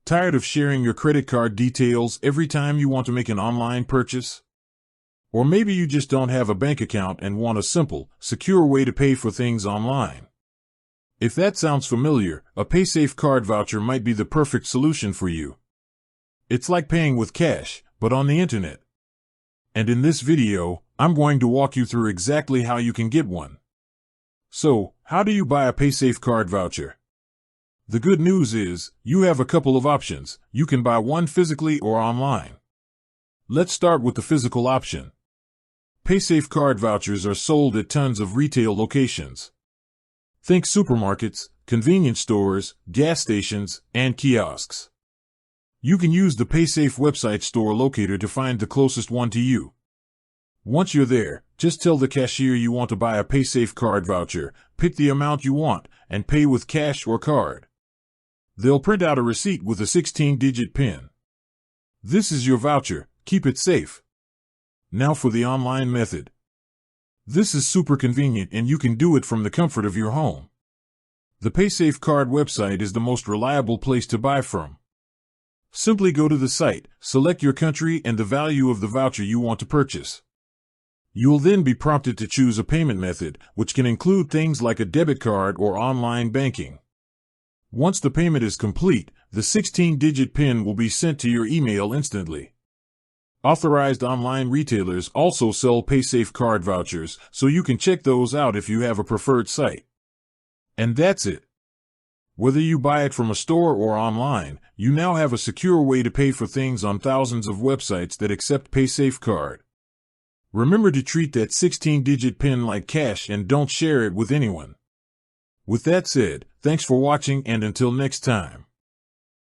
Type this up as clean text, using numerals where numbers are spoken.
Tired of sharing your credit card details every time you want to make an online purchase? Or maybe you just don't have a bank account and want a simple, secure way to pay for things online. If that sounds familiar, a paysafe card voucher might be the perfect solution for you. It's like paying with cash, but on the internet. And in this video, I'm going to walk you through exactly how you can get one. So, how do you buy a paysafe card voucher? The good news is, you have a couple of options. You can buy one physically or online. Let's start with the physical option. Paysafe card vouchers are sold at tons of retail locations. Think supermarkets, convenience stores, gas stations, and kiosks. You can use the Paysafe website store locator to find the closest one to you. Once you're there, just tell the cashier you want to buy a Paysafe card voucher, pick the amount you want, and pay with cash or card. They'll print out a receipt with a 16-digit PIN. This is your voucher. Keep it safe. Now for the online method. This is super convenient and you can do it from the comfort of your home. The Paysafe card website is the most reliable place to buy from. Simply go to the site, select your country and the value of the voucher you want to purchase. You will then be prompted to choose a payment method, which can include things like a debit card or online banking. Once the payment is complete, the 16-digit PIN will be sent to your email instantly. Authorized online retailers also sell Paysafe card vouchers, so you can check those out if you have a preferred site. And that's it. Whether you buy it from a store or online, you now have a secure way to pay for things on thousands of websites that accept Paysafe card. Remember to treat that 16-digit PIN like cash and don't share it with anyone. With that said, thanks for watching and until next time.